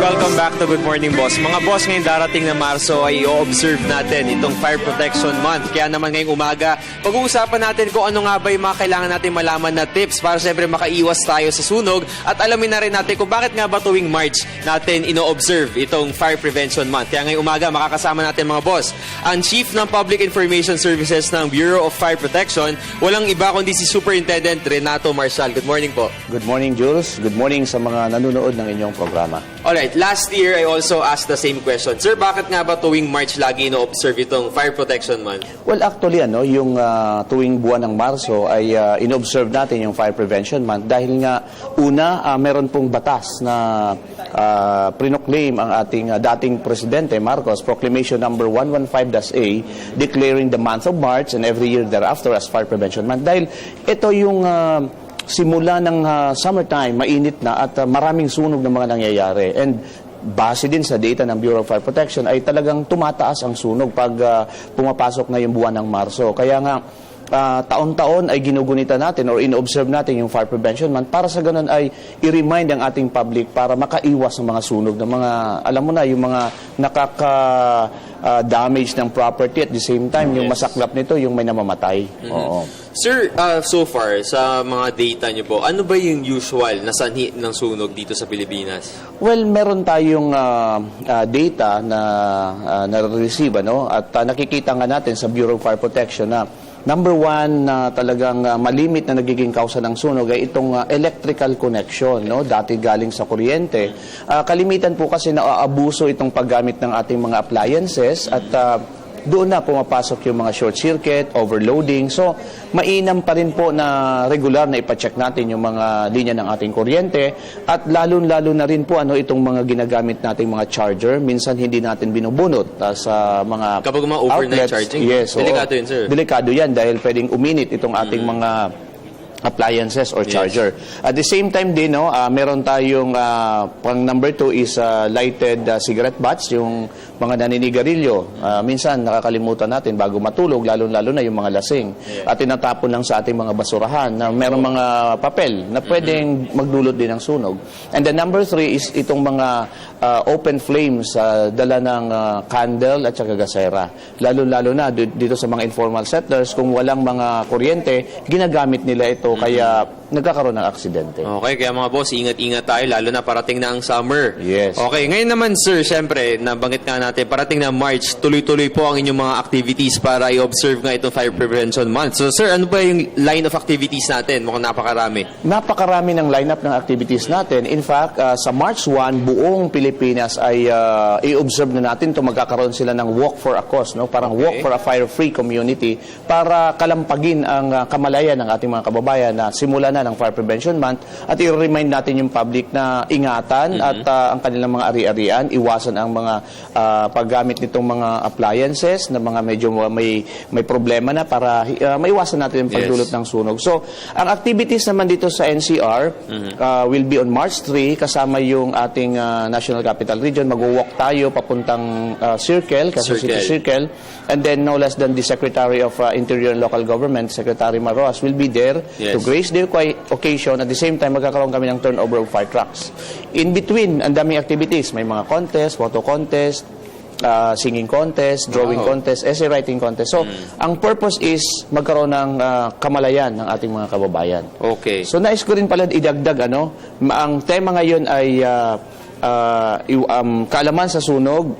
welcome back to Good Morning Boss. Mga boss, ngayong darating na Marso ay i-observe natin itong Fire Protection Month. Kaya naman ngayong umaga, pag-uusapan natin kung ano nga ba yung mga kailangan natin malaman na tips para siyempre makaiwas tayo sa sunog at alamin na rin natin kung bakit nga ba tuwing March natin ino-observe itong Fire Prevention Month. Kaya ngayong umaga, makakasama natin mga boss, ang Chief ng Public Information Services ng Bureau of Fire Protection, walang iba kundi si Superintendent Renato Marcial. Good morning po. Good morning, Jules. Good morning sa mga nanonood ng inyong programa. Alright, last year I also asked the same question. Sir, bakit nga ba tuwing March lagi ino-observe itong Fire Protection Month? Well, actually, yung tuwing buwan ng Marso ay in-observe natin yung Fire Prevention Month dahil nga, una, meron pong batas na prinoclaim ang ating dating Presidente Marcos, Proclamation number 115-A, declaring the month of March and every year thereafter as Fire Prevention Month. Dahil ito yung simula ng summertime, mainit na at maraming sunog ng mga nangyayari. And base din sa data ng Bureau of Fire Protection ay talagang tumataas ang sunog pag pumapasok na yung buwan ng Marso. Kaya nga, taon-taon ay ginugunita natin or in-observe natin yung Fire Prevention Month para sa ganun ay i-remind ang ating public para makaiwas ng mga sunog ng mga, alam mo na, yung mga nakaka-damage ng property at the same time, yung masaklap nito, yung may namamatay. Oo. Sir, so far, sa mga data niyo po, ano ba yung usual na sanhi ng sunog dito sa Pilipinas? Well, meron tayong data na na-receive, at nakikita nga natin sa Bureau of Fire Protection na number one na talagang malimit na nagiging kausa ng sunog ay itong electrical connection, dati galing sa kuryente. Kalimitan po kasi naaabuso itong paggamit ng ating mga appliances at doon na pumapasok yung mga short circuit, overloading. So, mainam pa rin po na regular na ipacheck natin yung mga linya ng ating kuryente at lalo-lalo na rin po itong mga ginagamit nating mga charger. Minsan hindi natin binubunot sa mga kapag mga overnight outlets. Charging? Yes. Delikado yun, sir. Delikado yan dahil pwedeng uminit itong ating mga appliances or charger. Yes. At the same time din, meron tayong pang number 2 is lighted cigarette butts, yung mga naninigarilyo. Minsan nakakalimutan natin bago matulog, lalo-lalo na yung mga lasing. Yeah. At tinatapon lang sa ating mga basurahan na merong mga papel na pwedeng magdulot din ng sunog. And the number 3 is itong mga open flames, dala ng candle at saka gasera. Lalo-lalo na dito sa mga informal settlers, kung walang mga kuryente, ginagamit nila ito kaya nagkakaroon ng aksidente. Okay, kaya mga boss, ingat-ingat tayo, lalo na parating na ang summer. Yes. Okay, ngayon naman sir, syempre, nabanggit nga natin, parating na March, tuloy-tuloy po ang inyong mga activities para i-observe nga itong Fire Prevention Month. So sir, ano ba yung line of activities natin? Mukhang napakarami. Napakarami ng lineup ng activities natin. In fact, sa March 1, buong Pilipinas ay i-observe na natin ito. Magkakaroon sila ng Walk for a Cause, parang Walk for a Fire-Free Community para kalampagin ang kamalayan ng ating mga kababayan na simula na ng Fire Prevention Month at i-remind natin yung public na ingatan at ang kanilang mga ari-arian, iwasan ang mga paggamit nitong mga appliances na mga medyo may problema na para maiwasan natin yung pagdulot ng sunog. So, ang activities naman dito sa NCR will be on March 3 kasama yung ating National Capital Region. Mag-walk tayo papuntang Circle, Quezon City Circle, and then no less than the Secretary of Interior and Local Government, Secretary Maroas, will be there to grace their occasion. At the same time, magkakaroon kami ng turnover of fire trucks. In between, ang daming activities. May mga contest, photo contest, singing contest, drawing contest, essay writing contest. So, ang purpose is magkaroon ng kamalayan ng ating mga kababayan. Okay. So, nais ko rin pala idagdag, ang tema ngayon ay kaalaman sa sunog,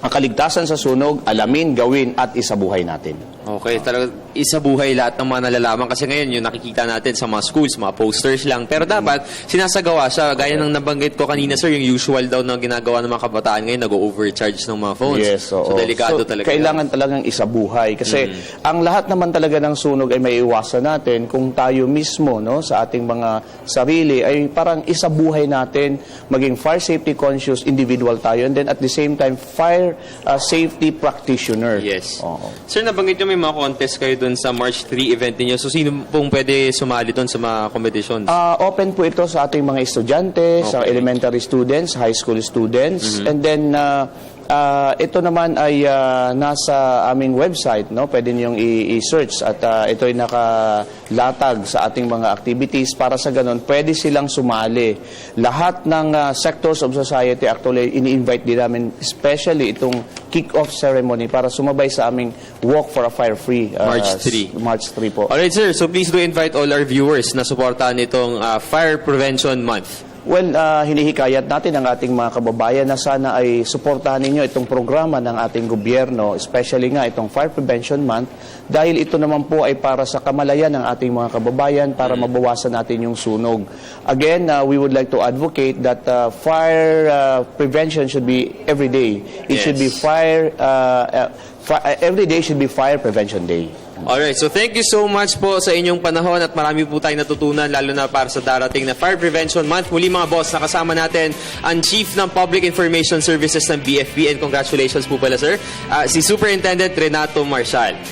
ang kaligtasan sa sunog, alamin, gawin, at isabuhay natin. Okay, talaga isabuhay lahat ng mga nalalaman kasi ngayon yung nakikita natin sa mga schools, mga posters lang. Pero dapat sinasagawa siya, gaya ng nabanggit ko kanina sir, yung usual daw na ginagawa ng mga kabataan ngayon, nag-overcharge ng mga phones. Yes, so delikado talaga. Kailangan talagang isabuhay kasi ang lahat naman talaga ng sunog ay may iwasan natin kung tayo mismo sa ating mga sarili ay parang isabuhay natin, maging fire safety conscious individual tayo, and then at the same time fire safety practitioner. Yes. Sir, nabanggit nyo may mga contest kayo doon sa March 3 event niyo. So, sino pong pwede sumali doon sa mga competitions? Open po ito sa ating mga estudyante, sa elementary students, high school students, and then Ito naman ay nasa aming website, no? Pwede niyong i-search at ito ay nakalatag sa ating mga activities para sa ganun pwede silang sumali. Lahat ng sectors of society actually ini-invite din namin, especially itong kick-off ceremony para sumabay sa aming Walk for a Fire-Free March 3 po. Alright, sir. So please do invite all our viewers na suportahan itong Fire Prevention Month. Well, hinihikayat natin ang ating mga kababayan na sana ay suportahan ninyo itong programa ng ating gobyerno, especially nga itong Fire Prevention Month, dahil ito naman po ay para sa kamalayan ng ating mga kababayan para mabawasan natin yung sunog. Again, we would like to advocate that fire prevention should be every day. It should be every day should be Fire Prevention Day. Alright, so thank you so much po sa inyong panahon at marami po tayong natutunan lalo na para sa darating na Fire Prevention Month. Muli mga boss, nakasama natin ang Chief ng Public Information Services ng BFP and congratulations po pala sir, si Superintendent Renato Marcial.